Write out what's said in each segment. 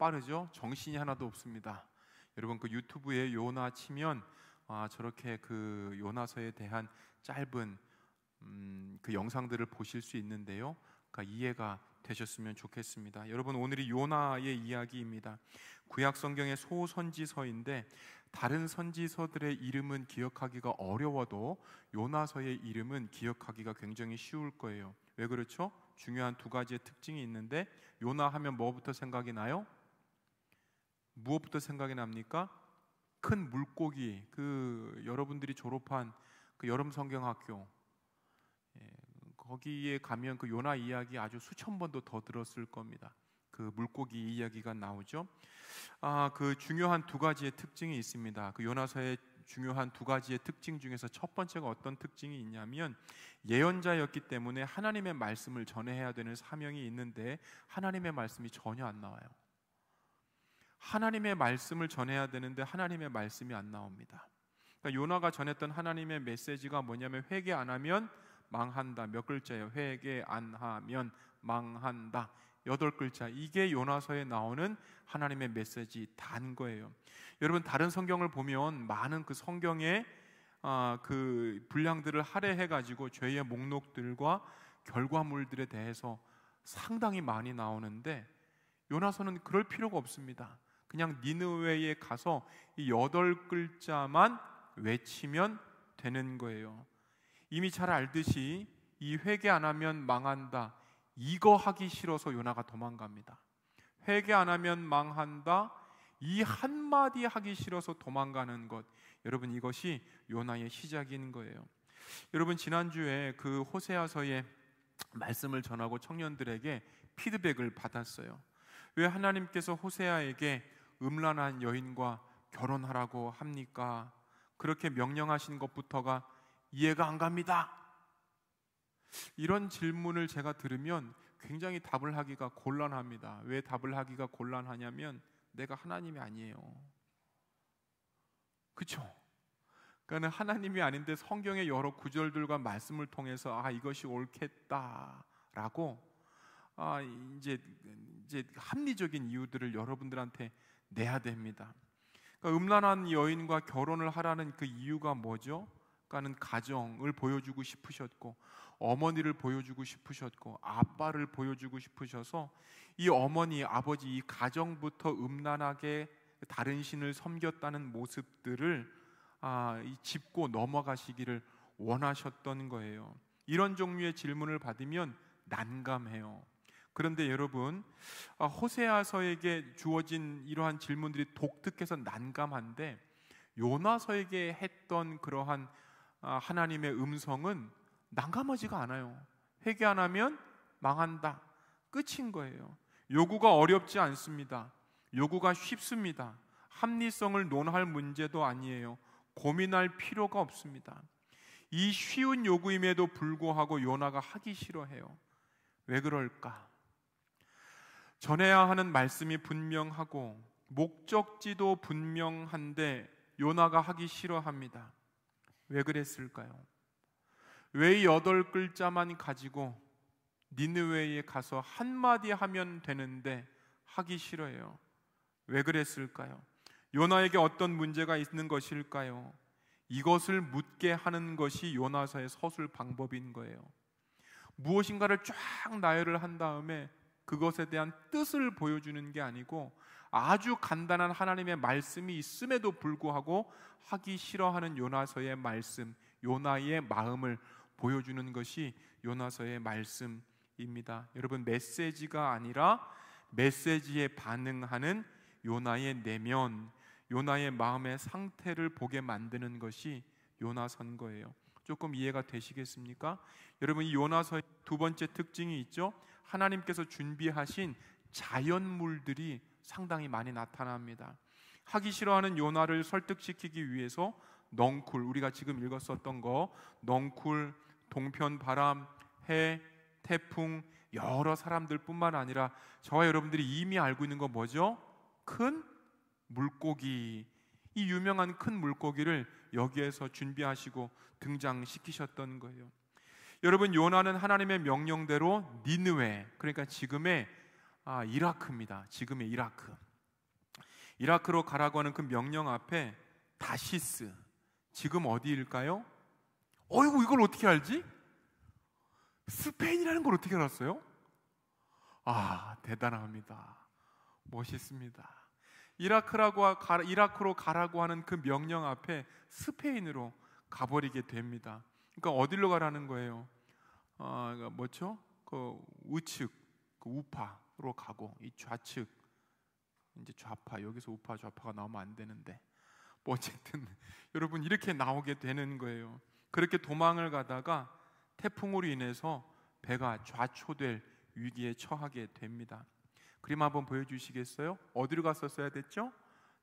빠르죠? 정신이 하나도 없습니다. 여러분 그 유튜브에 요나 치면 저렇게 그 요나서에 대한 짧은 그 영상들을 보실 수 있는데요. 그러니까 이해가 되셨으면 좋겠습니다. 여러분 오늘이 요나의 이야기입니다. 구약 성경의 소선지서인데 다른 선지서들의 이름은 기억하기가 어려워도 요나서의 이름은 기억하기가 굉장히 쉬울 거예요. 왜 그렇죠? 중요한 두 가지의 특징이 있는데 요나 하면 뭐부터 생각이 나요? 무엇부터 생각이 납니까? 큰 물고기, 그 여러분들이 졸업한 그 여름 성경학교, 거기에 가면 그 요나 이야기 아주 수천 번도 더 들었을 겁니다. 그 물고기 이야기가 나오죠. 그 중요한 두 가지의 특징이 있습니다. 그 요나서의 중요한 두 가지의 특징 중에서 첫 번째가 어떤 특징이 있냐면 예언자였기 때문에 하나님의 말씀을 전해야 되는 사명이 있는데 하나님의 말씀이 전혀 안 나와요. 하나님의 말씀을 전해야 되는데 하나님의 말씀이 안 나옵니다. 그러니까 요나가 전했던 하나님의 메시지가 뭐냐면 회개 안 하면 망한다. 몇 글자예요? 회개 안 하면 망한다. 8글자. 이게 요나서에 나오는 하나님의 메시지 단 거예요. 여러분 다른 성경을 보면 많은 그 성경의 그 분량들을 할애해 가지고 죄의 목록들과 결과물들에 대해서 상당히 많이 나오는데 요나서는 그럴 필요가 없습니다. 그냥 니느웨에 가서 이 8글자만 외치면 되는 거예요. 이미 잘 알듯이 이 회개 안 하면 망한다. 이거 하기 싫어서 요나가 도망갑니다. 회개 안 하면 망한다. 이 한마디 하기 싫어서 도망가는 것. 여러분 이것이 요나의 시작인 거예요. 여러분 지난주에 그 호세아서의 말씀을 전하고 청년들에게 피드백을 받았어요. 왜 하나님께서 호세아에게 음란한 여인과 결혼하라고 합니까? 그렇게 명령하신 것부터가 이해가 안 갑니다. 이런 질문을 제가 들으면 굉장히 답을 하기가 곤란합니다. 왜 답을 하기가 곤란하냐면 내가 하나님이 아니에요. 그렇죠? 그러니까 하나님이 아닌데 성경의 여러 구절들과 말씀을 통해서 이것이 옳겠다라고 이제 합리적인 이유들을 여러분들한테 내야 됩니다. 그러니까 음란한 여인과 결혼을 하라는 그 이유가 뭐죠? 그러니까는 가정을 보여주고 싶으셨고 어머니를 보여주고 싶으셨고 아빠를 보여주고 싶으셔서 이 어머니, 아버지 이 가정부터 음란하게 다른 신을 섬겼다는 모습들을 짚고 넘어가시기를 원하셨던 거예요. 이런 종류의 질문을 받으면 난감해요. 그런데 여러분 호세아서에게 주어진 이러한 질문들이 독특해서 난감한데 요나서에게 했던 그러한 하나님의 음성은 난감하지가 않아요. 회개 안 하면 망한다. 끝인 거예요. 요구가 어렵지 않습니다. 요구가 쉽습니다. 합리성을 논할 문제도 아니에요. 고민할 필요가 없습니다. 이 쉬운 요구임에도 불구하고 요나가 하기 싫어해요. 왜 그럴까? 전해야 하는 말씀이 분명하고 목적지도 분명한데 요나가 하기 싫어합니다. 왜 그랬을까요? 왜 8글자만 가지고 니느웨에 가서 한마디 하면 되는데 하기 싫어해요? 왜 그랬을까요? 요나에게 어떤 문제가 있는 것일까요? 이것을 묻게 하는 것이 요나서의 서술 방법인 거예요. 무엇인가를 쫙 나열을 한 다음에 그것에 대한 뜻을 보여주는 게 아니고 아주 간단한 하나님의 말씀이 있음에도 불구하고 하기 싫어하는 요나서의 말씀, 요나의 마음을 보여주는 것이 요나서의 말씀입니다. 여러분 메시지가 아니라 메시지에 반응하는 요나의 내면, 요나의 마음의 상태를 보게 만드는 것이 요나서인 거예요. 조금 이해가 되시겠습니까? 여러분 이 요나서의 두 번째 특징이 있죠. 하나님께서 준비하신 자연물들이 상당히 많이 나타납니다. 하기 싫어하는 요나를 설득시키기 위해서 넝쿨, 우리가 지금 읽었었던 거, 넝쿨, 동편 바람, 해, 태풍, 여러 사람들뿐만 아니라 저와 여러분들이 이미 알고 있는 거 뭐죠? 큰 물고기. 이 유명한 큰 물고기를 여기에서 준비하시고 등장시키셨던 거예요. 여러분 요나는 하나님의 명령대로 니느웨, 그러니까 지금의 이라크입니다. 지금의 이라크. 이라크로 가라고 하는 그 명령 앞에 다시스, 지금 어디일까요? 어이구, 이걸 어떻게 알지? 스페인이라는 걸 어떻게 알았어요? 아, 대단합니다. 멋있습니다. 이라크로 가라고 하는 그 명령 앞에 스페인으로 가버리게 됩니다. 그러니까 어디로 가라는 거예요? 뭐죠? 그 우측, 그 우파로 가고, 이 좌측, 이제 좌파, 여기서 우파 좌파가 나오면 안 되는데, 뭐 어쨌든 여러분 이렇게 나오게 되는 거예요. 그렇게 도망을 가다가 태풍으로 인해서 배가 좌초될 위기에 처하게 됩니다. 그림 한번 보여주시겠어요? 어디로 갔었어야 됐죠?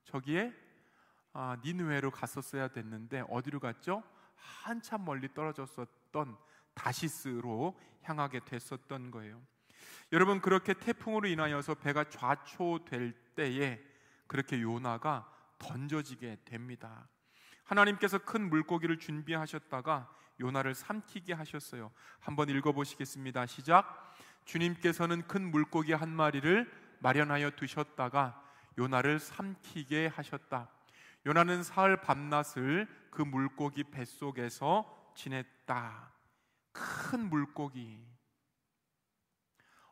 저기에 니느웨로 갔었어야 됐는데 어디로 갔죠? 한참 멀리 떨어졌었던 다시스로 향하게 됐었던 거예요. 여러분, 그렇게 태풍으로 인하여서 배가 좌초될 때에 그렇게 요나가 던져지게 됩니다. 하나님께서 큰 물고기를 준비하셨다가 요나를 삼키게 하셨어요. 한번 읽어보시겠습니다. 시작. 주님께서는 큰 물고기 한 마리를 마련하여 두셨다가 요나를 삼키게 하셨다. 요나는 사흘 밤낮을 그 물고기 뱃속에서 지냈다. 큰 물고기,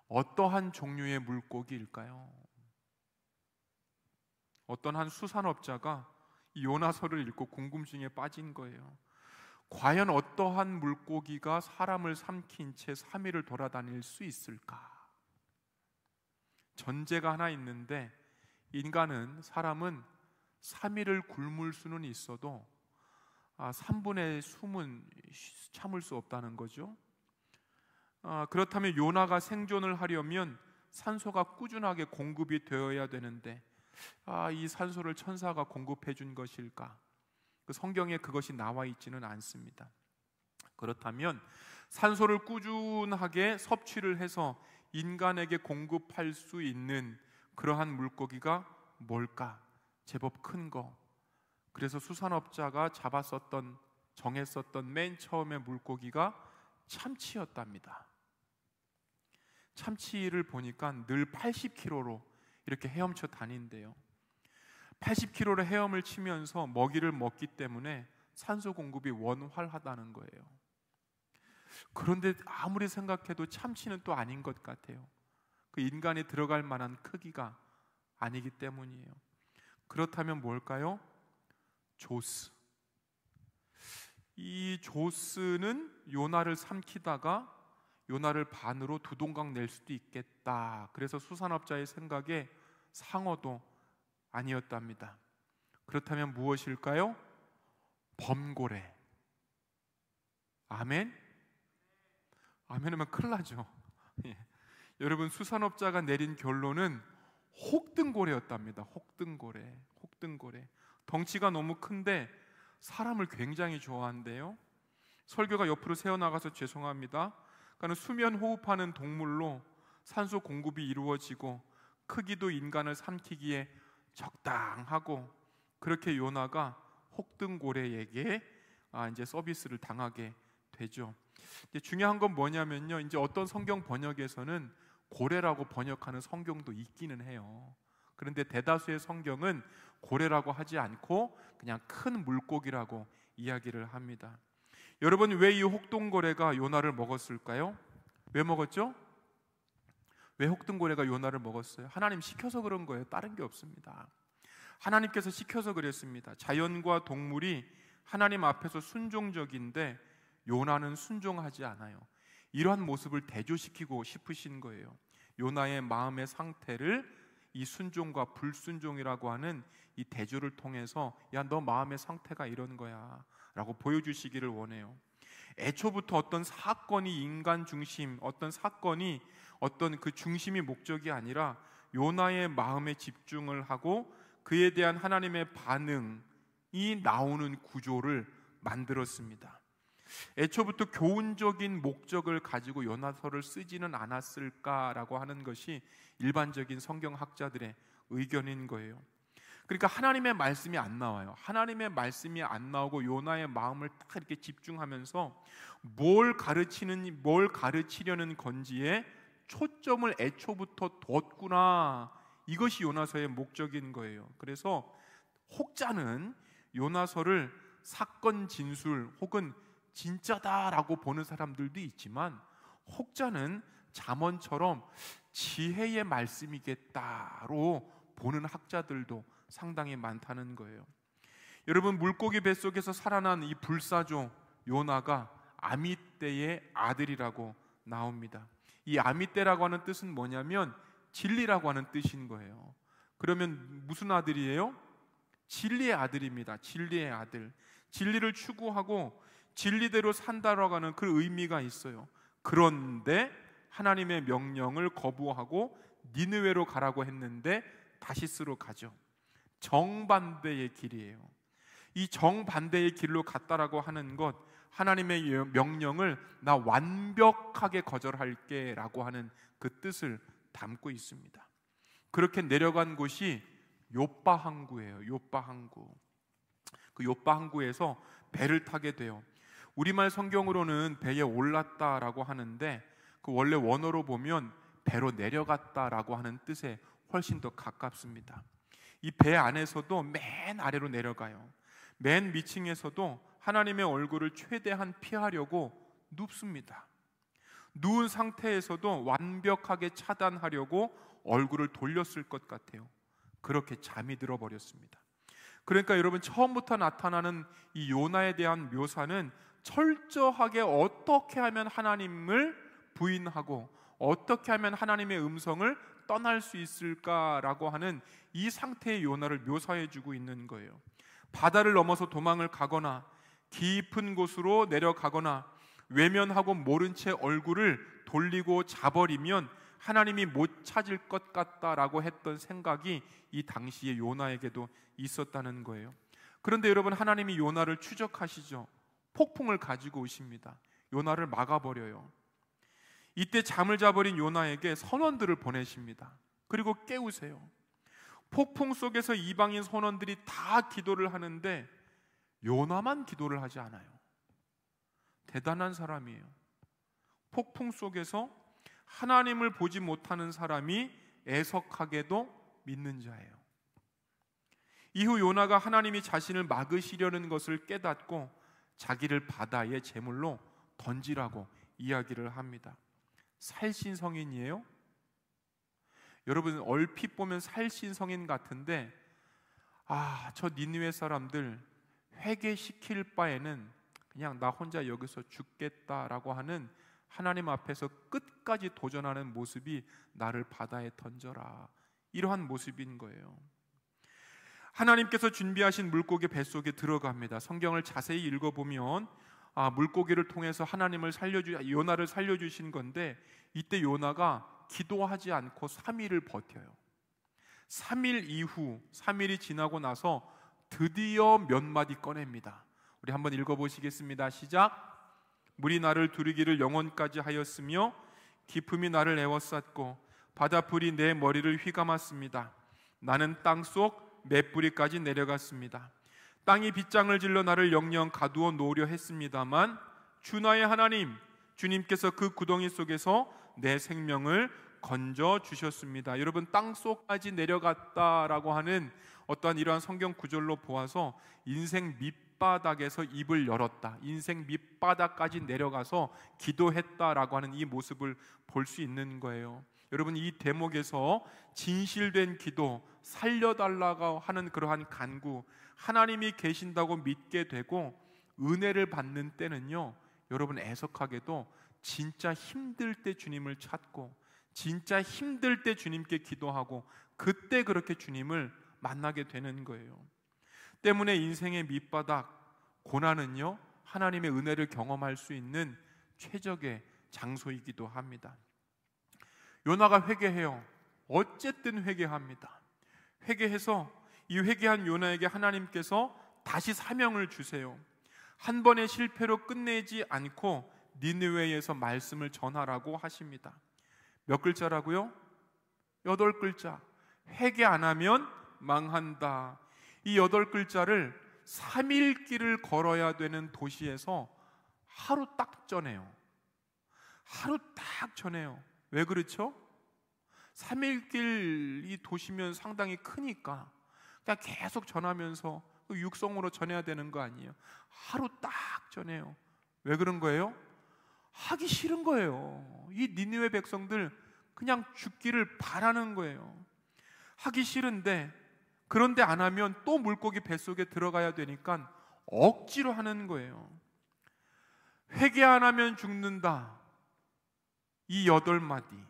어떠한 종류의 물고기일까요? 어떤 한 수산업자가 이 요나서를 읽고 궁금증에 빠진 거예요. 과연 어떠한 물고기가 사람을 삼킨 채 3일을 돌아다닐 수 있을까? 전제가 하나 있는데, 사람은 3일을 굶을 수는 있어도 3분의 숨은 참을 수 없다는 거죠. 그렇다면 요나가 생존을 하려면 산소가 꾸준하게 공급이 되어야 되는데 이 산소를 천사가 공급해 준 것일까? 그 성경에 그것이 나와 있지는 않습니다. 그렇다면 산소를 꾸준하게 섭취를 해서 인간에게 공급할 수 있는 그러한 물고기가 뭘까? 제법 큰 거. 그래서 수산업자가 정했었던 맨 처음의 물고기가 참치였답니다. 참치를 보니까 늘 80kg로 이렇게 헤엄쳐 다닌대요. 80kg로 헤엄을 치면서 먹이를 먹기 때문에 산소 공급이 원활하다는 거예요. 그런데 아무리 생각해도 참치는 또 아닌 것 같아요. 그 인간이 들어갈 만한 크기가 아니기 때문이에요. 그렇다면 뭘까요? 조스. 이 조스는 요나를 삼키다가 요나를 반으로 두 동강 낼 수도 있겠다. 그래서 수산업자의 생각에 상어도 아니었답니다. 그렇다면 무엇일까요? 범고래. 아멘? 아멘하면 큰일 나죠. 예. 여러분, 수산업자가 내린 결론은 혹등고래였답니다. 혹등고래. 덩치가 너무 큰데 사람을 굉장히 좋아한대요. 설교가 옆으로 새어나가서 죄송합니다. 그러니까 수면 호흡하는 동물로 산소 공급이 이루어지고 크기도 인간을 삼키기에 적당하고, 그렇게 요나가 혹등고래에게 이제 서비스를 당하게 되죠. 중요한 건 뭐냐면요, 이제 어떤 성경 번역에서는 고래라고 번역하는 성경도 있기는 해요. 그런데 대다수의 성경은 고래라고 하지 않고 그냥 큰 물고기라고 이야기를 합니다. 여러분, 왜 이 혹등고래가 요나를 먹었을까요? 왜 먹었죠? 왜 혹등고래가 요나를 먹었어요? 하나님 시켜서 그런 거예요. 다른 게 없습니다. 하나님께서 시켜서 그랬습니다. 자연과 동물이 하나님 앞에서 순종적인데 요나는 순종하지 않아요. 이러한 모습을 대조시키고 싶으신 거예요. 요나의 마음의 상태를 이 순종과 불순종이라고 하는 이 대조를 통해서, 야, 너 마음의 상태가 이런 거야 라고 보여주시기를 원해요. 애초부터 어떤 사건이 인간 중심, 어떤 사건이 어떤 그 중심이 목적이 아니라 요나의 마음에 집중을 하고 그에 대한 하나님의 반응이 나오는 구조를 만들었습니다. 애초부터 교훈적인 목적을 가지고 요나서를 쓰지는 않았을까라고 하는 것이 일반적인 성경학자들의 의견인 거예요. 그러니까 하나님의 말씀이 안 나와요. 하나님의 말씀이 안 나오고 요나의 마음을 딱 이렇게 집중하면서 뭘 가르치려는 건지에 초점을 애초부터 뒀구나, 이것이 요나서의 목적인 거예요. 그래서 혹자는 요나서를 사건 진술 혹은 진짜다라고 보는 사람들도 있지만, 혹자는 잠언처럼 지혜의 말씀이겠다로 보는 학자들도 상당히 많다는 거예요. 여러분, 물고기 뱃속에서 살아난 이 불사조 요나가 아미떼의 아들이라고 나옵니다. 이 아미떼라고 하는 뜻은 뭐냐면 진리라고 하는 뜻인 거예요. 그러면 무슨 아들이에요? 진리의 아들입니다. 진리의 아들. 진리를 추구하고 진리대로 산다라고 하는 그 의미가 있어요. 그런데 하나님의 명령을 거부하고 니느웨로 가라고 했는데 다시스로 가죠. 정반대의 길이에요. 이 정반대의 길로 갔다라고 하는 것, 하나님의 명령을 나 완벽하게 거절할게 라고 하는 그 뜻을 담고 있습니다. 그렇게 내려간 곳이 요빠 항구예요. 요빠 항구. 그 요빠 항구에서 배를 타게 돼요. 우리말 성경으로는 배에 올랐다라고 하는데, 그 원래 원어로 보면 배로 내려갔다라고 하는 뜻에 훨씬 더 가깝습니다. 이 배 안에서도 맨 아래로 내려가요. 맨 위층에서도 하나님의 얼굴을 최대한 피하려고 눕습니다. 누운 상태에서도 완벽하게 차단하려고 얼굴을 돌렸을 것 같아요. 그렇게 잠이 들어버렸습니다. 그러니까 여러분, 처음부터 나타나는 이 요나에 대한 묘사는 철저하게 어떻게 하면 하나님을 부인하고 어떻게 하면 하나님의 음성을 떠날 수 있을까라고 하는 이 상태의 요나를 묘사해 주고 있는 거예요. 바다를 넘어서 도망을 가거나 깊은 곳으로 내려가거나 외면하고 모른 채 얼굴을 돌리고 자버리면 하나님이 못 찾을 것 같다라고 했던 생각이 이 당시의 요나에게도 있었다는 거예요. 그런데 여러분, 하나님이 요나를 추적하시죠. 폭풍을 가지고 오십니다. 요나를 막아버려요. 이때 잠을 자버린 요나에게 선원들을 보내십니다. 그리고 깨우세요. 폭풍 속에서 이방인 선원들이 다 기도를 하는데 요나만 기도를 하지 않아요. 대단한 사람이에요. 폭풍 속에서 하나님을 보지 못하는 사람이 애석하게도 믿는 자예요. 이후 요나가 하나님이 자신을 막으시려는 것을 깨닫고 자기를 바다의 제물로 던지라고 이야기를 합니다. 살신성인이에요? 여러분, 얼핏 보면 살신성인 같은데, 저 니느웨 사람들 회개시킬 바에는 그냥 나 혼자 여기서 죽겠다라고 하는 하나님 앞에서 끝까지 도전하는 모습이 나를 바다에 던져라, 이러한 모습인 거예요. 하나님께서 준비하신 물고기 뱃속에 들어갑니다. 성경을 자세히 읽어보면 물고기를 통해서 하나님을 요나를 살려주신 건데, 이때 요나가 기도하지 않고 3일을 버텨요. 3일 이후, 3일이 지나고 나서 드디어 몇 마디 꺼냅니다. 우리 한번 읽어보시겠습니다. 시작. 물이 나를 두르기를 영원까지 하였으며 기품이 나를 에워쌌고 바다불이 내 머리를 휘감았습니다. 나는 땅속 맷뿌리까지 내려갔습니다. 땅이 빗장을 질러 나를 영영 가두어 놓으려 했습니다만 주 나의 하나님, 주님께서 그 구덩이 속에서 내 생명을 건져 주셨습니다. 여러분, 땅속까지 내려갔다라고 하는 어떠한 이러한 성경 구절로 보아서 인생 밑바닥에서 입을 열었다, 인생 밑바닥까지 내려가서 기도했다라고 하는 이 모습을 볼 수 있는 거예요. 여러분, 이 대목에서 진실된 기도, 살려달라고 하는 그러한 간구, 하나님이 계신다고 믿게 되고 은혜를 받는 때는요, 여러분, 애석하게도 진짜 힘들 때 주님을 찾고 진짜 힘들 때 주님께 기도하고 그때 그렇게 주님을 만나게 되는 거예요. 때문에 인생의 밑바닥, 고난은요, 하나님의 은혜를 경험할 수 있는 최적의 장소이기도 합니다. 요나가 회개해요. 어쨌든 회개합니다. 회개해서 이 회개한 요나에게 하나님께서 다시 사명을 주세요. 한 번의 실패로 끝내지 않고 니느웨에서 말씀을 전하라고 하십니다. 몇 글자라고요? 8글자. 회개 안 하면 망한다. 이 8글자를 3일 길을 걸어야 되는 도시에서 하루 딱 전해요. 하루 딱 전해요. 왜 그렇죠? 3일길 이 도시면 상당히 크니까 그냥 계속 전하면서 육성으로 전해야 되는 거 아니에요? 하루 딱 전해요. 왜 그런 거예요? 하기 싫은 거예요. 이 니느웨 백성들 그냥 죽기를 바라는 거예요. 하기 싫은데, 그런데 안 하면 또 물고기 뱃속에 들어가야 되니까 억지로 하는 거예요. 회개 안 하면 죽는다. 이 8마디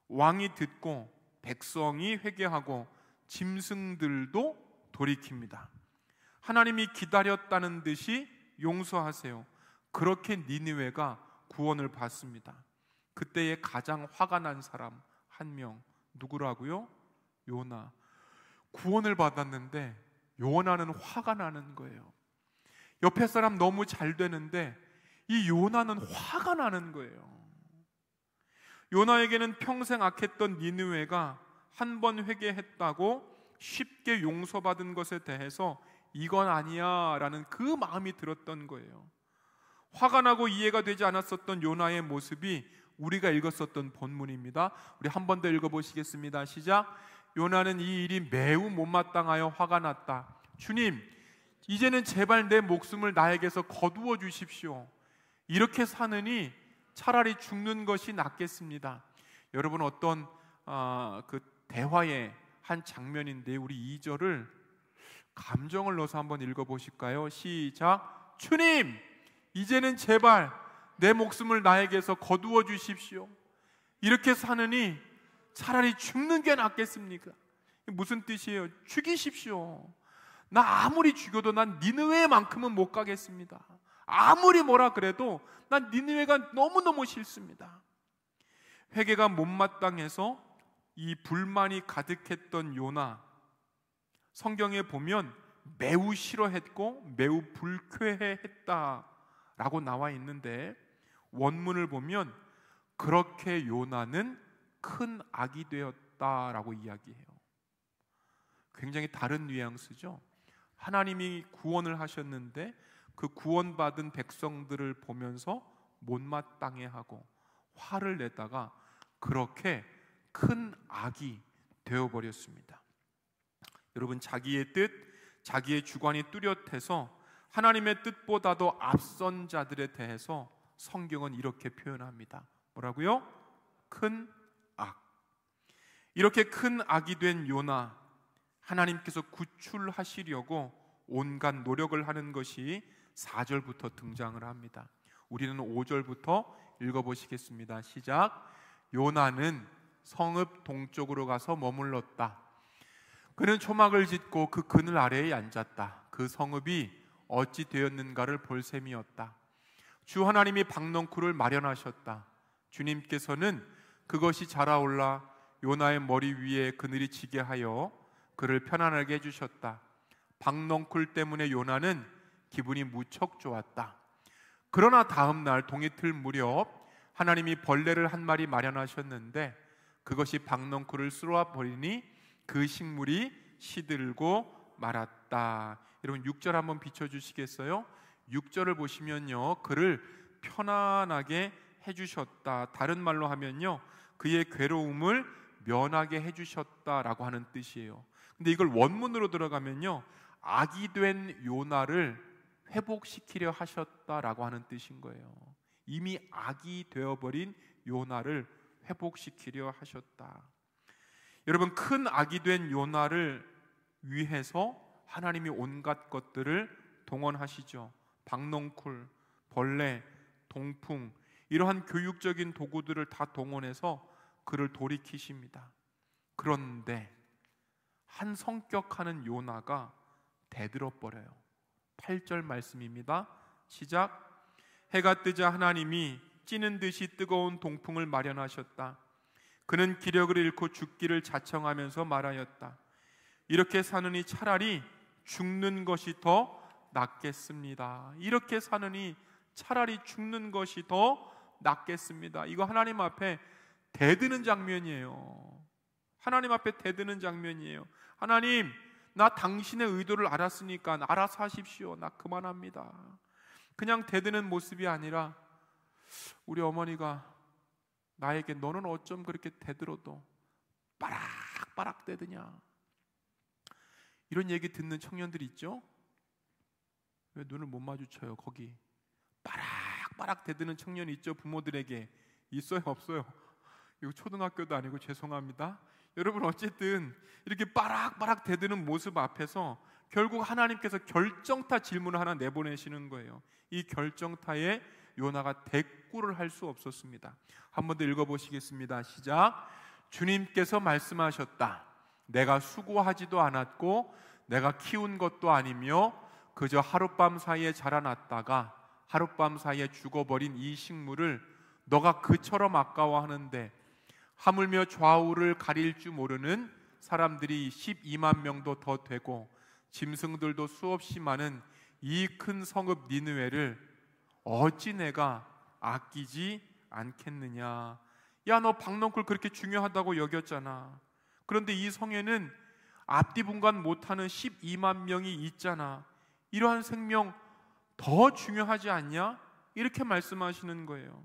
왕이 듣고 백성이 회개하고 짐승들도 돌이킵니다. 하나님이 기다렸다는 듯이 용서하세요. 그렇게 니느웨가 구원을 받습니다. 그때에 가장 화가 난 사람 한 명, 누구라고요? 요나. 구원을 받았는데 요나는 화가 나는 거예요. 옆에 사람 너무 잘 되는데 이 요나는 화가 나는 거예요. 요나에게는 평생 악했던 니느웨가 한 번 회개했다고 쉽게 용서받은 것에 대해서 이건 아니야 라는 그 마음이 들었던 거예요. 화가 나고 이해가 되지 않았었던 요나의 모습이 우리가 읽었었던 본문입니다. 우리 한 번 더 읽어보시겠습니다. 시작. 요나는 이 일이 매우 못마땅하여 화가 났다. 주님, 이제는 제발 내 목숨을 나에게서 거두어 주십시오. 이렇게 사느니 차라리 죽는 것이 낫겠습니다. 여러분, 어떤 그 대화의 한 장면인데 우리 2절을 감정을 넣어서 한번 읽어보실까요? 시작. 주님, 이제는 제발 내 목숨을 나에게서 거두어 주십시오. 이렇게 사느니 차라리 죽는 게 낫겠습니까? 무슨 뜻이에요? 죽이십시오. 나 아무리 죽여도 난 니느웨만큼은 못 가겠습니다. 아무리 뭐라 그래도 난 니느웨가 너무너무 싫습니다. 회개가 못마땅해서 이 불만이 가득했던 요나, 성경에 보면 매우 싫어했고 매우 불쾌해했다라고 나와 있는데, 원문을 보면 그렇게 요나는 큰 악이 되었다라고 이야기해요. 굉장히 다른 뉘앙스죠. 하나님이 구원을 하셨는데 그 구원받은 백성들을 보면서 못마땅해 하고 화를 내다가 그렇게 큰 악이 되어버렸습니다. 여러분, 자기의 뜻, 자기의 주관이 뚜렷해서 하나님의 뜻보다도 앞선 자들에 대해서 성경은 이렇게 표현합니다. 뭐라고요? 큰 악. 이렇게 큰 악이 된 요나, 하나님께서 구출하시려고 온갖 노력을 하는 것이 4절부터 등장을 합니다. 우리는 5절부터 읽어보시겠습니다. 시작. 요나는 성읍 동쪽으로 가서 머물렀다. 그는 초막을 짓고 그 그늘 아래에 앉았다. 그 성읍이 어찌 되었는가를 볼 셈이었다. 주 하나님이 박넝쿨을 마련하셨다. 주님께서는 그것이 자라올라 요나의 머리 위에 그늘이 지게 하여 그를 편안하게 해주셨다. 박넝쿨 때문에 요나는 기분이 무척 좋았다. 그러나 다음 날 동이틀 무렵 하나님이 벌레를 한 마리 마련하셨는데 그것이 박넝쿨을 쓸어와 버리니 그 식물이 시들고 말았다. 여러분, 6절 한번 비춰주시겠어요? 6절을 보시면요, 그를 편안하게 해주셨다. 다른 말로 하면요, 그의 괴로움을 면하게 해주셨다라고 하는 뜻이에요. 근데 이걸 원문으로 들어가면요, 악이 된 요나를 회복시키려 하셨다라고 하는 뜻인 거예요. 이미 악이 되어버린 요나를 회복시키려 하셨다. 여러분, 큰 악이 된 요나를 위해서 하나님이 온갖 것들을 동원하시죠. 박넝쿨, 벌레, 동풍, 이러한 교육적인 도구들을 다 동원해서 그를 돌이키십니다. 그런데 한 성격하는 요나가 대들어버려요. 8절 말씀입니다. 시작. 해가 뜨자 하나님이 찌는 듯이 뜨거운 동풍을 마련하셨다. 그는 기력을 잃고 죽기를 자청하면서 말하였다. 이렇게 사느니 차라리 죽는 것이 더 낫겠습니다. 이렇게 사느니 차라리 죽는 것이 더 낫겠습니다. 이거 하나님 앞에 대드는 장면이에요. 하나님 앞에 대드는 장면이에요. 하나님, 나 당신의 의도를 알았으니까 알아서 하십시오. 나 그만합니다. 그냥 대드는 모습이 아니라 우리 어머니가 나에게 너는 어쩜 그렇게 대들어도 빠락빠락 대드냐? 이런 얘기 듣는 청년들이 있죠? 왜 눈을 못 마주쳐요? 거기 빠락빠락 대드는 청년이 있죠? 부모들에게 있어요? 없어요? 이거 초등학교도 아니고 죄송합니다. 여러분, 어쨌든 이렇게 빠락빠락 대드는 모습 앞에서 결국 하나님께서 결정타 질문을 하나 내보내시는 거예요. 이 결정타에 요나가 대꾸를 할 수 없었습니다. 한 번 더 읽어보시겠습니다. 시작. 주님께서 말씀하셨다. 내가 수고하지도 않았고 내가 키운 것도 아니며 그저 하룻밤 사이에 자라났다가 하룻밤 사이에 죽어버린 이 식물을 너가 그처럼 아까워하는데 하물며 좌우를 가릴 줄 모르는 사람들이 12만 명도 더 되고 짐승들도 수없이 많은 이 큰 성읍 니느웨를 어찌 내가 아끼지 않겠느냐. 야, 너 박넝쿨 그렇게 중요하다고 여겼잖아. 그런데 이 성에는 앞뒤 분간 못하는 12만 명이 있잖아. 이러한 생명 더 중요하지 않냐? 이렇게 말씀하시는 거예요.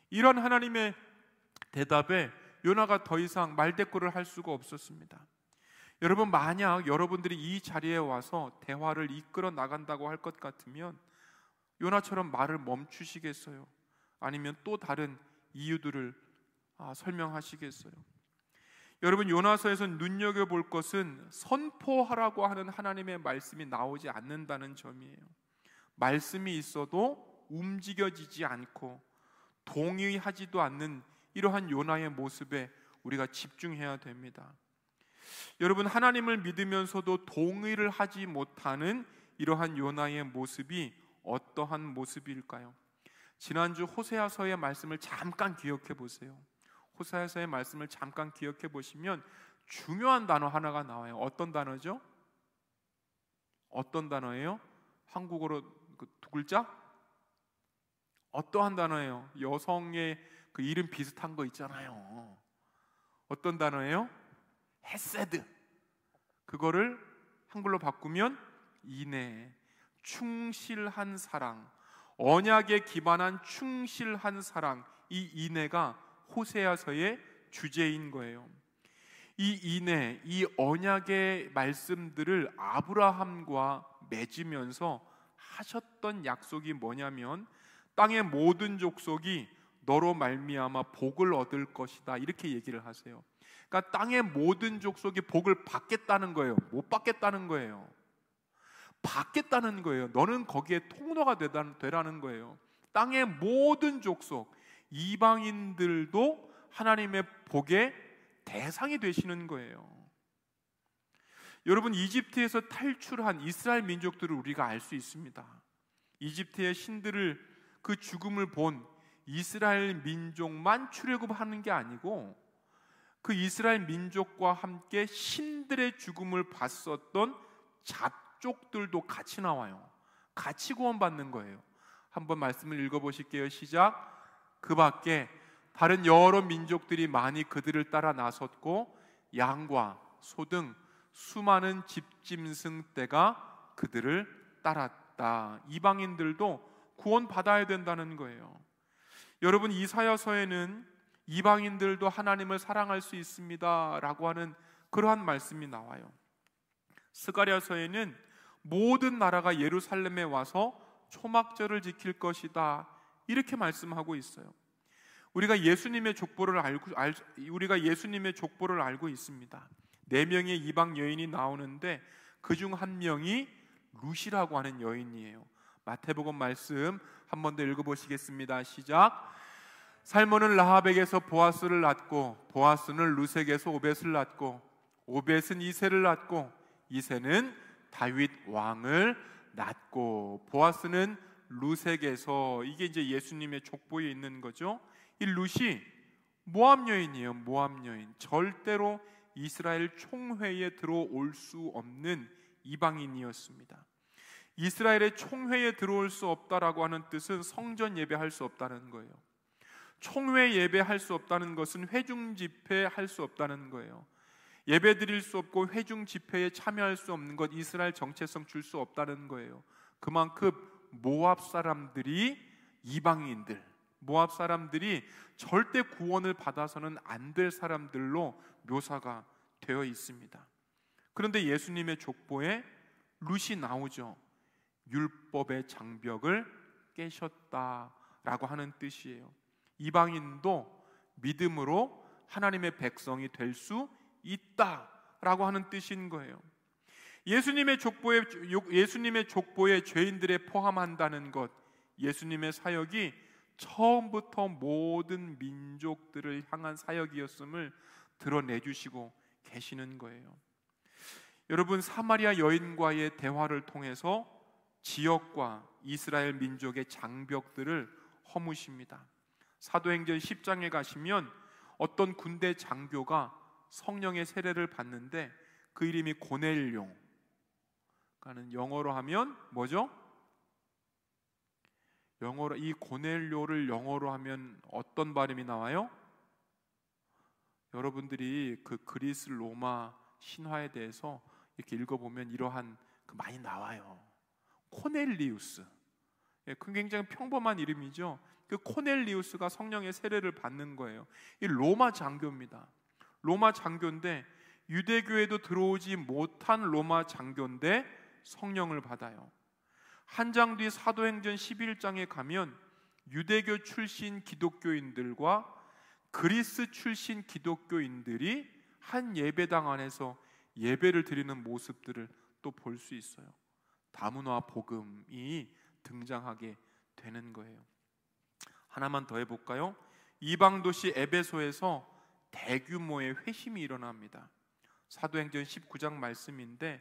이런 하나님의 대답에 요나가 더 이상 말대꾸를 할 수가 없었습니다. 여러분, 만약 여러분들이 이 자리에 와서 대화를 이끌어 나간다고 할 것 같으면 요나처럼 말을 멈추시겠어요? 아니면 또 다른 이유들을 설명하시겠어요? 여러분, 요나서에서 눈여겨볼 것은 선포하라고 하는 하나님의 말씀이 나오지 않는다는 점이에요. 말씀이 있어도 움직여지지 않고 동의하지도 않는 이러한 요나의 모습에 우리가 집중해야 됩니다. 여러분, 하나님을 믿으면서도 동의를 하지 못하는 이러한 요나의 모습이 어떠한 모습일까요? 지난주 호세아서의 말씀을 잠깐 기억해 보세요. 호세아서의 말씀을 잠깐 기억해 보시면 중요한 단어 하나가 나와요. 어떤 단어죠? 어떤 단어예요? 한국어로 두 글자? 어떠한 단어예요? 여성의 그 이름 비슷한 거 있잖아요. 어떤 단어예요? 헤세드. 그거를 한글로 바꾸면 인애, 충실한 사랑, 언약에 기반한 충실한 사랑. 이 인애가 호세아서의 주제인 거예요. 이 인애, 이 언약의 말씀들을 아브라함과 맺으면서 하셨던 약속이 뭐냐면 땅의 모든 족속이 너로 말미암아 복을 얻을 것이다, 이렇게 얘기를 하세요. 그러니까 땅의 모든 족속이 복을 받겠다는 거예요. 못 받겠다는 거예요. 받겠다는 거예요. 너는 거기에 통로가 되라는 거예요. 땅의 모든 족속, 이방인들도 하나님의 복의 대상이 되시는 거예요. 여러분, 이집트에서 탈출한 이스라엘 민족들을 우리가 알 수 있습니다. 이집트의 신들을, 그 죽음을 본 이스라엘 민족만 출애굽하는 게 아니고 그 이스라엘 민족과 함께 신들의 죽음을 봤었던 잡족들도 같이 나와요. 같이 구원받는 거예요. 한번 말씀을 읽어보실게요. 시작. 그 밖에 다른 여러 민족들이 많이 그들을 따라 나섰고 양과 소 등 수많은 집짐승 떼가 그들을 따랐다. 이방인들도 구원받아야 된다는 거예요. 여러분, 이사야서에는 이방인들도 하나님을 사랑할 수 있습니다 라고 하는 그러한 말씀이 나와요. 스가랴서에는 모든 나라가 예루살렘에 와서 초막절을 지킬 것이다, 이렇게 말씀하고 있어요. 우리가 예수님의 족보를 알고 있습니다. 4명의 이방 여인이 나오는데 그중 한 명이 룻이라고 하는 여인이에요. 마태복음 말씀 한 번 더 읽어보시겠습니다. 시작. 살몬은 라합에게서 보아스를 낳고 보아스는 룻에게서 오벳을 낳고 오벳은 이새를 낳고 이새는 다윗 왕을 낳고 보아스는 룻에게서, 이게 이제 예수님의 족보에 있는 거죠. 이 룻이 모압 여인이에요. 모압 여인. 절대로 이스라엘 총회에 들어올 수 없는 이방인이었습니다. 이스라엘의 총회에 들어올 수 없다라고 하는 뜻은 성전 예배할 수 없다는 거예요. 총회 예배할 수 없다는 것은 회중 집회할 수 없다는 거예요. 예배 드릴 수 없고 회중 집회에 참여할 수 없는 것, 이스라엘 정체성 줄 수 없다는 거예요. 그만큼 모압 사람들이, 이방인들, 모압 사람들이 절대 구원을 받아서는 안 될 사람들로 묘사가 되어 있습니다. 그런데 예수님의 족보에 룻이 나오죠. 율법의 장벽을 깨셨다라고 하는 뜻이에요. 이방인도 믿음으로 하나님의 백성이 될 수 있다라고 하는 뜻인 거예요. 예수님의 족보에 죄인들에 포함한다는 것, 예수님의 사역이 처음부터 모든 민족들을 향한 사역이었음을 드러내주시고 계시는 거예요. 여러분, 사마리아 여인과의 대화를 통해서 지역과 이스라엘 민족의 장벽들을 허무십니다. 사도행전 10장에 가시면 어떤 군대 장교가 성령의 세례를 받는데 그 이름이 고넬료, 그러니까 영어로 하면 뭐죠? 이 고넬료를 영어로 하면 어떤 발음이 나와요? 여러분들이 그 그리스 로마 신화에 대해서 이렇게 읽어보면 이러한 많이 나와요. 코넬리우스. 그 굉장히 평범한 이름이죠. 그 코넬리우스가 성령의 세례를 받는 거예요. 이 로마 장교입니다. 로마 장교인데 유대교에도 들어오지 못한 로마 장교인데 성령을 받아요. 한 장 뒤 사도행전 11장에 가면 유대교 출신 기독교인들과 그리스 출신 기독교인들이 한 예배당 안에서 예배를 드리는 모습들을 또 볼 수 있어요. 다문화 복음이 등장하게 되는 거예요. 하나만 더 해볼까요? 이방 도시 에베소에서 대규모의 회심이 일어납니다. 사도행전 19장 말씀인데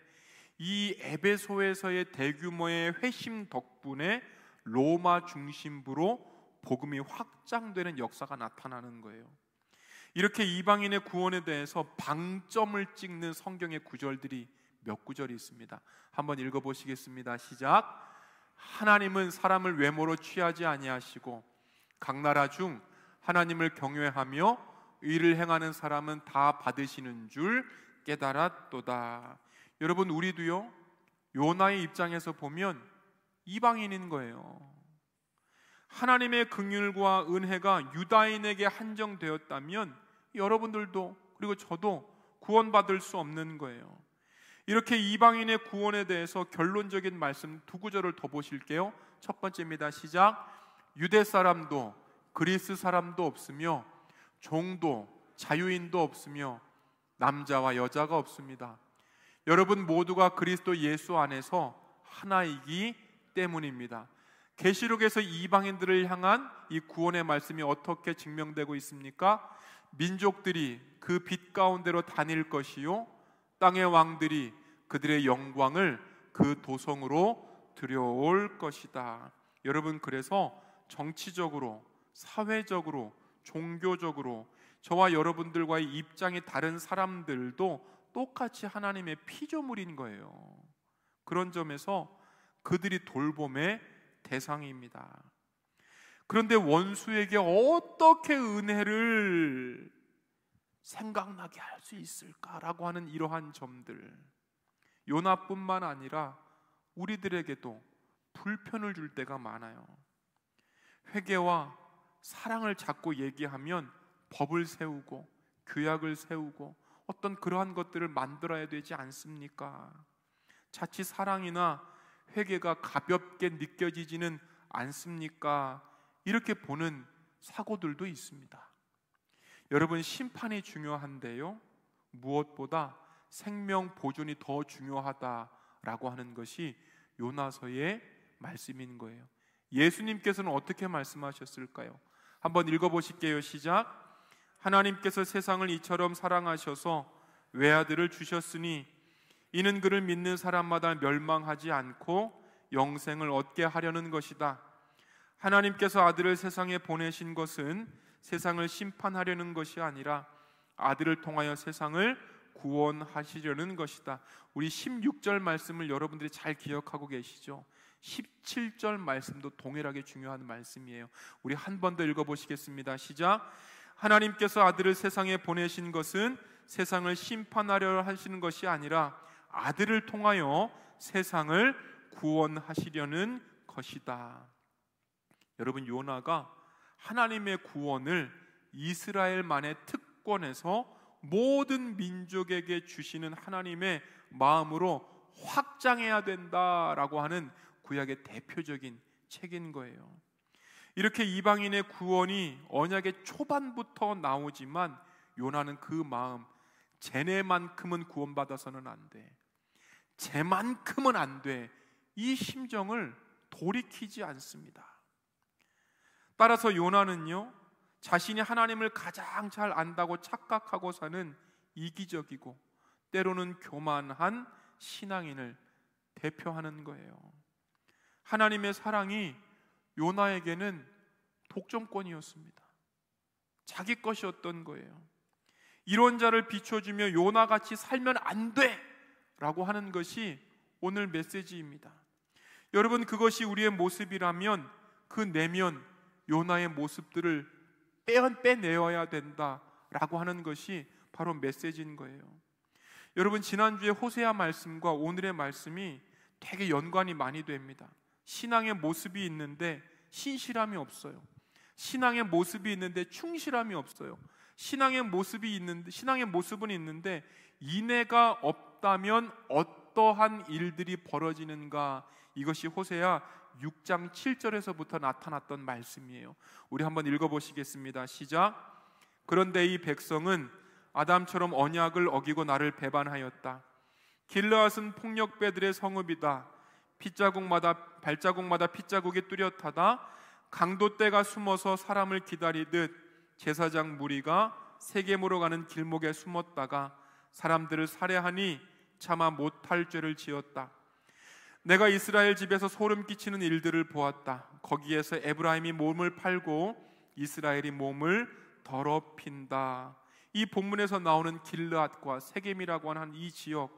이 에베소에서의 대규모의 회심 덕분에 로마 중심부로 복음이 확장되는 역사가 나타나는 거예요. 이렇게 이방인의 구원에 대해서 방점을 찍는 성경의 구절들이 몇 구절이 있습니다. 한번 읽어보시겠습니다. 시작. 하나님은 사람을 외모로 취하지 아니하시고 각 나라 중 하나님을 경외하며 의를 행하는 사람은 다 받으시는 줄 깨달았도다. 여러분, 우리도요, 요나의 입장에서 보면 이방인인 거예요. 하나님의 긍휼과 은혜가 유다인에게 한정되었다면 여러분들도 그리고 저도 구원받을 수 없는 거예요. 이렇게 이방인의 구원에 대해서 결론적인 말씀 두 구절을 더 보실게요. 첫 번째입니다. 시작. 유대 사람도 그리스 사람도 없으며 종도 자유인도 없으며 남자와 여자가 없습니다. 여러분 모두가 그리스도 예수 안에서 하나이기 때문입니다. 계시록에서 이방인들을 향한 이 구원의 말씀이 어떻게 증명되고 있습니까? 민족들이 그 빛 가운데로 다닐 것이요 땅의 왕들이 그들의 영광을 그 도성으로 들여올 것이다. 여러분, 그래서 정치적으로, 사회적으로, 종교적으로 저와 여러분들과의 입장이 다른 사람들도 똑같이 하나님의 피조물인 거예요. 그런 점에서 그들이 돌봄의 대상입니다. 그런데 원수에게 어떻게 은혜를 생각나게 할 수 있을까라고 하는 이러한 점들, 요나뿐만 아니라 우리들에게도 불편을 줄 때가 많아요. 회개와 사랑을 자꾸 얘기하면 법을 세우고 규약을 세우고 어떤 그러한 것들을 만들어야 되지 않습니까? 자칫 사랑이나 회개가 가볍게 느껴지지는 않습니까? 이렇게 보는 사고들도 있습니다. 여러분, 심판이 중요한데요, 무엇보다 생명 보존이 더 중요하다라고 하는 것이 요나서의 말씀인 거예요. 예수님께서는 어떻게 말씀하셨을까요? 한번 읽어보실게요. 시작. 하나님께서 세상을 이처럼 사랑하셔서 외아들을 주셨으니 이는 그를 믿는 사람마다 멸망하지 않고 영생을 얻게 하려는 것이다. 하나님께서 아들을 세상에 보내신 것은 세상을 심판하려는 것이 아니라 아들을 통하여 세상을 구원하시려는 것이다. 우리 16절 말씀을 여러분들이 잘 기억하고 계시죠? 17절 말씀도 동일하게 중요한 말씀이에요. 우리 한 번 더 읽어보시겠습니다. 시작. 하나님께서 아들을 세상에 보내신 것은 세상을 심판하려 하시는 것이 아니라 아들을 통하여 세상을 구원하시려는 것이다. 여러분, 요나가 하나님의 구원을 이스라엘만의 특권에서 모든 민족에게 주시는 하나님의 마음으로 확장해야 된다라고 하는 구약의 대표적인 책인 거예요. 이렇게 이방인의 구원이 언약의 초반부터 나오지만 요나는 그 마음, 쟤네만큼은 구원받아서는 안 돼, 쟤만큼은 안 돼, 이 심정을 돌이키지 않습니다. 따라서 요나는요, 자신이 하나님을 가장 잘 안다고 착각하고 사는 이기적이고 때로는 교만한 신앙인을 대표하는 거예요. 하나님의 사랑이 요나에게는 독점권이었습니다. 자기 것이었던 거예요. 이런 자를 비춰주며 요나같이 살면 안 돼! 라고 하는 것이 오늘 메시지입니다. 여러분, 그것이 우리의 모습이라면 그 내면 요나의 모습들을 빼내어야 된다라고 하는 것이 바로 메시지인 거예요. 여러분, 지난주에 호세아 말씀과 오늘의 말씀이 되게 연관이 많이 됩니다. 신앙의 모습이 있는데 신실함이 없어요. 신앙의 모습이 있는데 충실함이 없어요. 신앙의 모습은 있는데 인애가 없다면 어떠한 일들이 벌어지는가, 이것이 호세아 6장 7절에서부터 나타났던 말씀이에요. 우리 한번 읽어보시겠습니다. 시작. 그런데 이 백성은 아담처럼 언약을 어기고 나를 배반하였다. 길르앗은 폭력배들의 성읍이다. 발자국마다 핏자국이 뚜렷하다. 강도떼가 숨어서 사람을 기다리듯 제사장 무리가 세겜으로 가는 길목에 숨었다가 사람들을 살해하니 차마 못할 죄를 지었다. 내가 이스라엘 집에서 소름 끼치는 일들을 보았다. 거기에서 에브라임이 몸을 팔고 이스라엘이 몸을 더럽힌다. 이 본문에서 나오는 길르앗과 세겜이라고 하는 이 지역,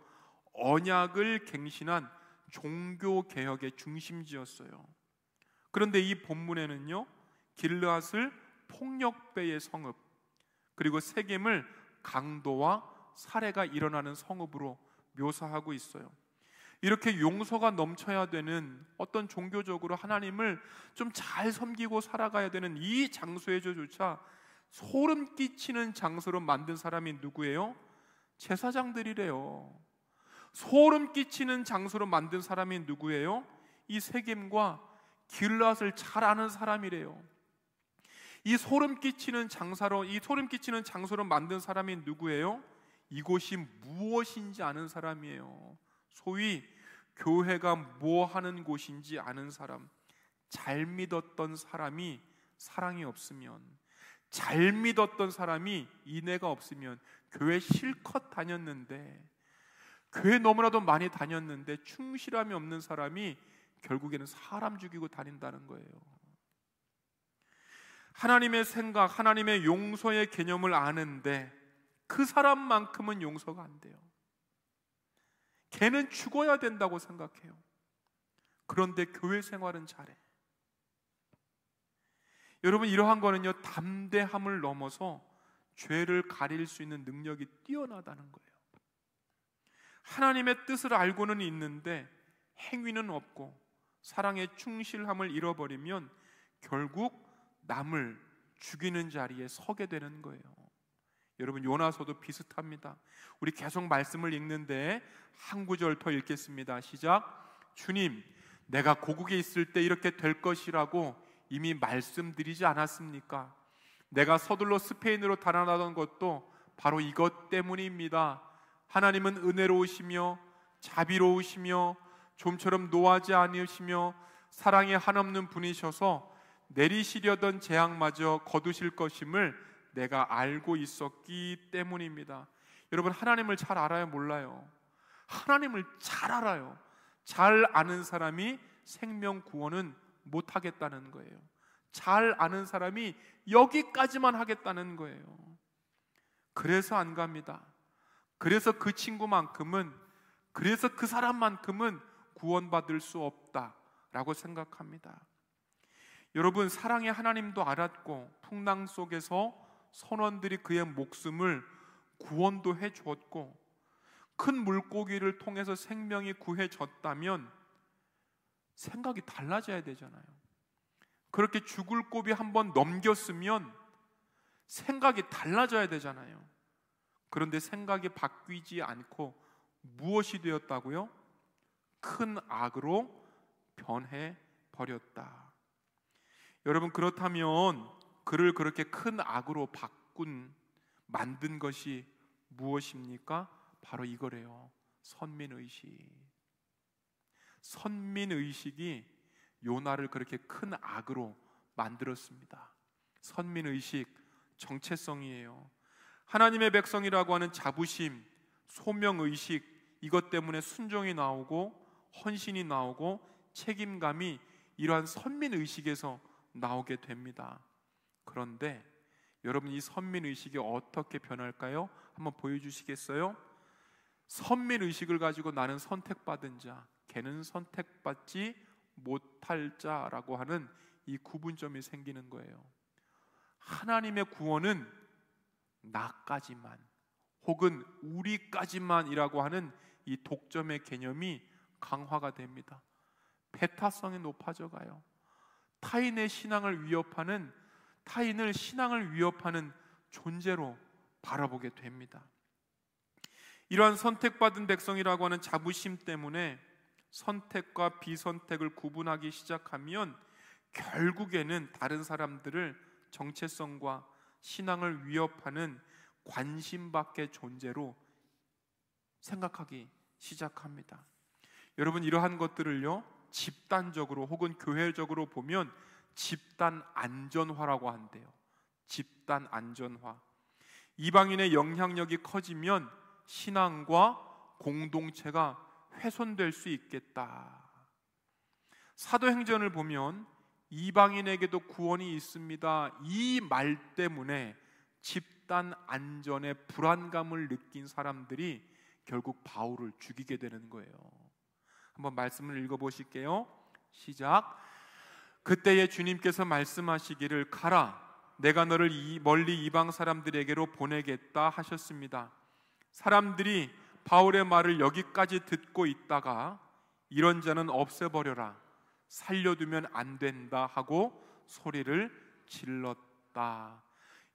언약을 갱신한 종교개혁의 중심지였어요. 그런데 이 본문에는요, 길르앗을 폭력배의 성읍, 그리고 세겜을 강도와 살해가 일어나는 성읍으로 묘사하고 있어요. 이렇게 용서가 넘쳐야 되는, 어떤 종교적으로 하나님을 좀 잘 섬기고 살아가야 되는 이 장소에조차 소름 끼치는 장소로 만든 사람이 누구예요? 제사장들이래요. 소름 끼치는 장소로 만든 사람이 누구예요? 이 세겜과 길르앗을 잘 아는 사람이래요. 이 소름 끼치는 장소로 만든 사람이 누구예요? 이곳이 무엇인지 아는 사람이에요. 소위 교회가 뭐 하는 곳인지 아는 사람. 잘 믿었던 사람이 사랑이 없으면, 잘 믿었던 사람이 인애가 없으면, 교회 실컷 다녔는데, 교회 너무나도 많이 다녔는데 충실함이 없는 사람이 결국에는 사람 죽이고 다닌다는 거예요. 하나님의 생각, 하나님의 용서의 개념을 아는데 그 사람만큼은 용서가 안 돼요. 걔는 죽어야 된다고 생각해요. 그런데 교회 생활은 잘해. 여러분, 이러한 거는요, 담대함을 넘어서 죄를 가릴 수 있는 능력이 뛰어나다는 거예요. 하나님의 뜻을 알고는 있는데 행위는 없고 사랑의 충실함을 잃어버리면 결국 남을 죽이는 자리에 서게 되는 거예요. 여러분, 요나서도 비슷합니다. 우리 계속 말씀을 읽는데 한 구절 더 읽겠습니다. 시작. 주님, 내가 고국에 있을 때 이렇게 될 것이라고 이미 말씀드리지 않았습니까? 내가 서둘러 스페인으로 달아나던 것도 바로 이것 때문입니다. 하나님은 은혜로우시며 자비로우시며 좀처럼 노하지 않으시며 사랑이 한없는 분이셔서 내리시려던 재앙마저 거두실 것임을 내가 알고 있었기 때문입니다. 여러분, 하나님을 잘 알아요, 몰라요? 하나님을 잘 알아요. 잘 아는 사람이 생명 구원은 못하겠다는 거예요. 잘 아는 사람이 여기까지만 하겠다는 거예요. 그래서 안 갑니다. 그래서 그 친구만큼은, 그래서 그 사람만큼은 구원받을 수 없다라고 생각합니다. 여러분, 사랑의 하나님도 알았고 풍랑 속에서 선원들이 그의 목숨을 구원도 해주었고 큰 물고기를 통해서 생명이 구해졌다면 생각이 달라져야 되잖아요. 그렇게 죽을 고비 한번 넘겼으면 생각이 달라져야 되잖아요. 그런데 생각이 바뀌지 않고 무엇이 되었다고요? 큰 악으로 변해 버렸다. 여러분, 그렇다면 그를 그렇게 큰 악으로 만든 것이 무엇입니까? 바로 이거래요. 선민의식. 선민의식이 요나를 그렇게 큰 악으로 만들었습니다. 선민의식, 정체성이에요. 하나님의 백성이라고 하는 자부심, 소명의식, 이것 때문에 순종이 나오고 헌신이 나오고 책임감이 이러한 선민의식에서 나오게 됩니다. 그런데 여러분, 이 선민의식이 어떻게 변할까요? 한번 보여주시겠어요? 선민의식을 가지고 나는 선택받은 자, 걔는 선택받지 못할 자라고 하는 이 구분점이 생기는 거예요. 하나님의 구원은 나까지만 혹은 우리까지만이라고 하는 이 독점의 개념이 강화가 됩니다. 배타성이 높아져 가요. 타인을 신앙을 위협하는 존재로 바라보게 됩니다. 이러한 선택받은 백성이라고 하는 자부심 때문에 선택과 비선택을 구분하기 시작하면 결국에는 다른 사람들을 정체성과 신앙을 위협하는 관심 밖의 존재로 생각하기 시작합니다. 여러분, 이러한 것들을요, 집단적으로 혹은 교회적으로 보면 집단 안전화라고 한대요. 집단 안전화. 이방인의 영향력이 커지면 신앙과 공동체가 훼손될 수 있겠다. 사도행전을 보면 이방인에게도 구원이 있습니다, 이 말 때문에 집단 안전의 불안감을 느낀 사람들이 결국 바울을 죽이게 되는 거예요. 한번 말씀을 읽어보실게요. 시작. 그때에 주님께서 말씀하시기를 가라, 내가 너를 멀리 이방 사람들에게로 보내겠다 하셨습니다. 사람들이 바울의 말을 여기까지 듣고 있다가 이런 자는 없애버려라, 살려두면 안 된다 하고 소리를 질렀다.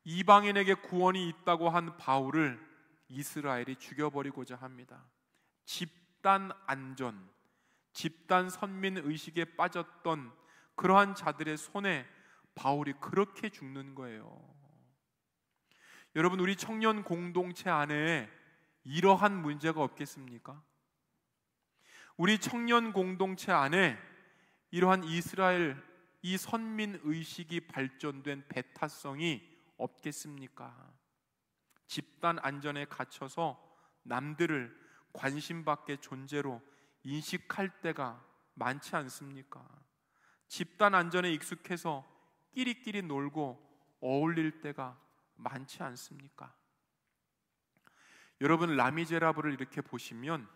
이방인에게 구원이 있다고 한 바울을 이스라엘이 죽여버리고자 합니다. 집단 안전, 집단 선민 의식에 빠졌던 그러한 자들의 손에 바울이 그렇게 죽는 거예요. 여러분, 우리 청년 공동체 안에 이러한 문제가 없겠습니까? 우리 청년 공동체 안에 이러한 이스라엘, 이 선민 의식이 발전된 배타성이 없겠습니까? 집단 안전에 갇혀서 남들을 관심 밖의 존재로 인식할 때가 많지 않습니까? 집단 안전에 익숙해서 끼리끼리 놀고 어울릴 때가 많지 않습니까? 여러분, 라미제라블을 이렇게 보시면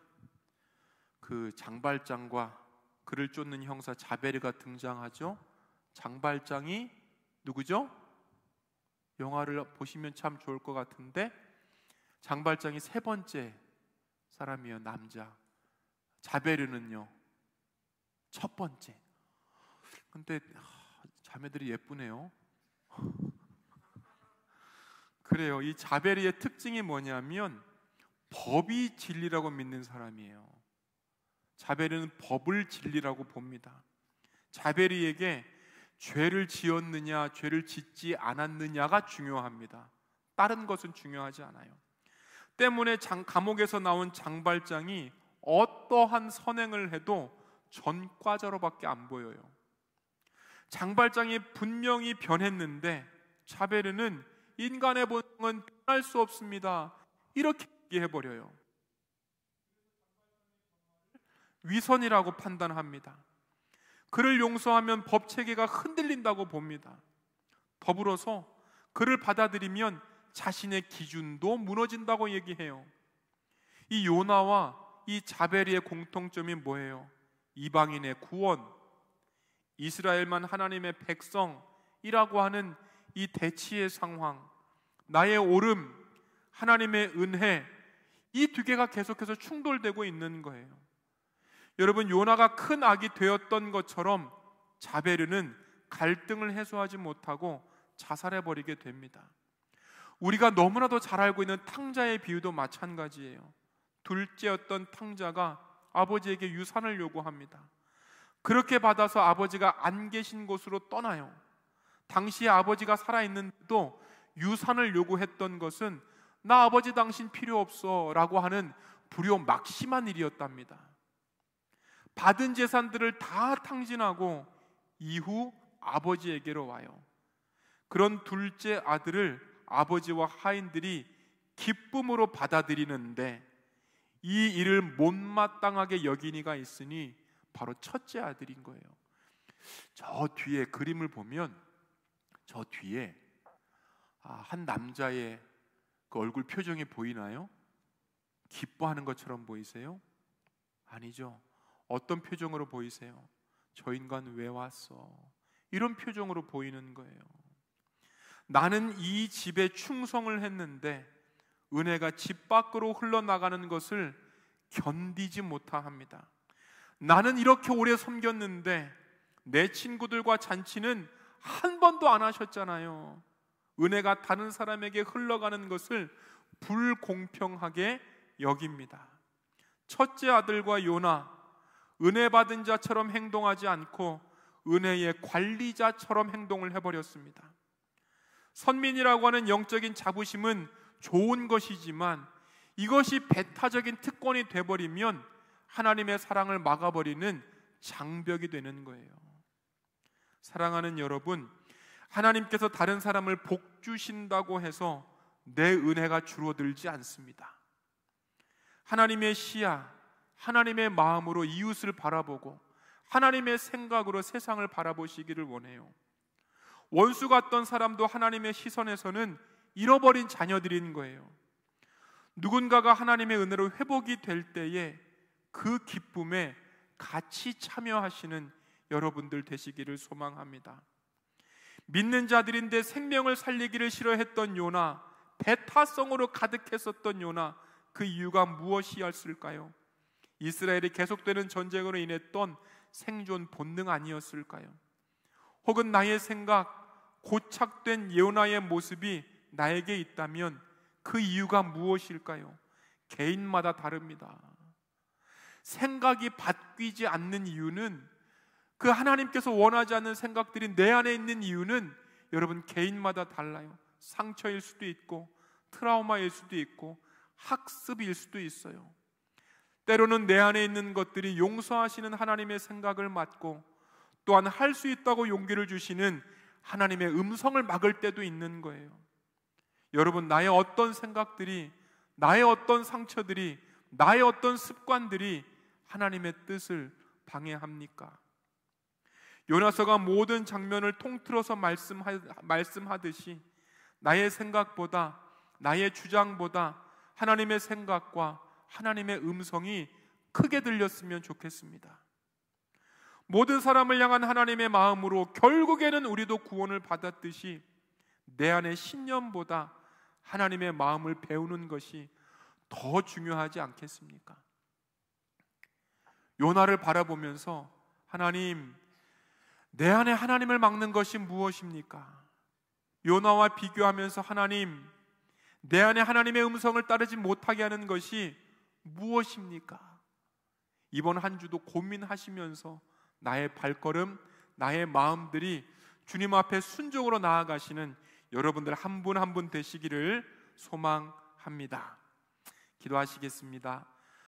그 장발장과 그를 쫓는 형사 자베르가 등장하죠. 장발장이 누구죠? 영화를 보시면 참 좋을 것 같은데, 장발장이 세 번째 사람이에요, 남자. 자베르는요, 첫 번째. 근데 자매들이 예쁘네요. 그래요. 이 자베르의 특징이 뭐냐면 법이 진리라고 믿는 사람이에요. 자베르는 법을 진리라고 봅니다. 자베르에게 죄를 지었느냐 죄를 짓지 않았느냐가 중요합니다. 다른 것은 중요하지 않아요. 때문에 감옥에서 나온 장발장이 어떠한 선행을 해도 전과자로밖에 안 보여요. 장발장이 분명히 변했는데 자베르는 인간의 본성은 변할 수 없습니다, 이렇게 얘기해버려요. 위선이라고 판단합니다. 그를 용서하면 법체계가 흔들린다고 봅니다. 더불어서 그를 받아들이면 자신의 기준도 무너진다고 얘기해요. 이 요나와 이 자베르의 공통점이 뭐예요? 이방인의 구원, 이스라엘만 하나님의 백성이라고 하는 이 대치의 상황, 나의 옳음, 하나님의 은혜, 이 두 개가 계속해서 충돌되고 있는 거예요. 여러분, 요나가 큰 악이 되었던 것처럼 자베르는 갈등을 해소하지 못하고 자살해버리게 됩니다. 우리가 너무나도 잘 알고 있는 탕자의 비유도 마찬가지예요. 둘째였던 탕자가 아버지에게 유산을 요구합니다. 그렇게 받아서 아버지가 안 계신 곳으로 떠나요. 당시에 아버지가 살아있는데도 유산을 요구했던 것은 나 아버지 당신 필요 없어 라고 하는 불효 막심한 일이었답니다. 받은 재산들을 다 탕진하고 이후 아버지에게로 와요. 그런 둘째 아들을 아버지와 하인들이 기쁨으로 받아들이는데 이 일을 못마땅하게 여긴 이가 있으니 바로 첫째 아들인 거예요. 저 뒤에 그림을 보면 저 뒤에 한 남자의 그 얼굴 표정이 보이나요? 기뻐하는 것처럼 보이세요? 아니죠. 어떤 표정으로 보이세요? 저 인간 왜 왔어? 이런 표정으로 보이는 거예요. 나는 이 집에 충성을 했는데 은혜가 집 밖으로 흘러나가는 것을 견디지 못합니다. 나는 이렇게 오래 섬겼는데 내 친구들과 잔치는 한 번도 안 하셨잖아요. 은혜가 다른 사람에게 흘러가는 것을 불공평하게 여깁니다. 첫째 아들과 요나, 은혜 받은 자처럼 행동하지 않고 은혜의 관리자처럼 행동을 해버렸습니다. 선민이라고 하는 영적인 자부심은 좋은 것이지만 이것이 배타적인 특권이 돼버리면 하나님의 사랑을 막아버리는 장벽이 되는 거예요. 사랑하는 여러분, 하나님께서 다른 사람을 복 주신다고 해서 내 은혜가 줄어들지 않습니다. 하나님의 시야, 하나님의 마음으로 이웃을 바라보고 하나님의 생각으로 세상을 바라보시기를 원해요. 원수 같던 사람도 하나님의 시선에서는 잃어버린 자녀들인 거예요. 누군가가 하나님의 은혜로 회복이 될 때에 그 기쁨에 같이 참여하시는 여러분들 되시기를 소망합니다. 믿는 자들인데 생명을 살리기를 싫어했던 요나, 배타성으로 가득했었던 요나, 그 이유가 무엇이었을까요? 이스라엘이 계속되는 전쟁으로 인했던 생존 본능 아니었을까요? 혹은 나의 생각, 고착된 요나의 모습이 나에게 있다면 그 이유가 무엇일까요? 개인마다 다릅니다. 생각이 바뀌지 않는 이유는, 그 하나님께서 원하지 않는 생각들이 내 안에 있는 이유는 여러분 개인마다 달라요. 상처일 수도 있고 트라우마일 수도 있고 학습일 수도 있어요. 때로는 내 안에 있는 것들이 용서하시는 하나님의 생각을 맡고 또한 할 수 있다고 용기를 주시는 하나님의 음성을 막을 때도 있는 거예요. 여러분, 나의 어떤 생각들이, 나의 어떤 상처들이, 나의 어떤 습관들이 하나님의 뜻을 방해합니까? 요나서가 모든 장면을 통틀어서 말씀하듯이 나의 생각보다, 나의 주장보다 하나님의 생각과 하나님의 음성이 크게 들렸으면 좋겠습니다. 모든 사람을 향한 하나님의 마음으로 결국에는 우리도 구원을 받았듯이 내 안의 신념보다 하나님의 마음을 배우는 것이 더 중요하지 않겠습니까? 요나를 바라보면서 하나님, 내 안에 하나님을 막는 것이 무엇입니까? 요나와 비교하면서 하나님, 내 안에 하나님의 음성을 따르지 못하게 하는 것이 무엇입니까? 이번 한 주도 고민하시면서 나의 발걸음, 나의 마음들이 주님 앞에 순종으로 나아가시는 여러분들 한 분 한 분 되시기를 소망합니다. 기도하시겠습니다.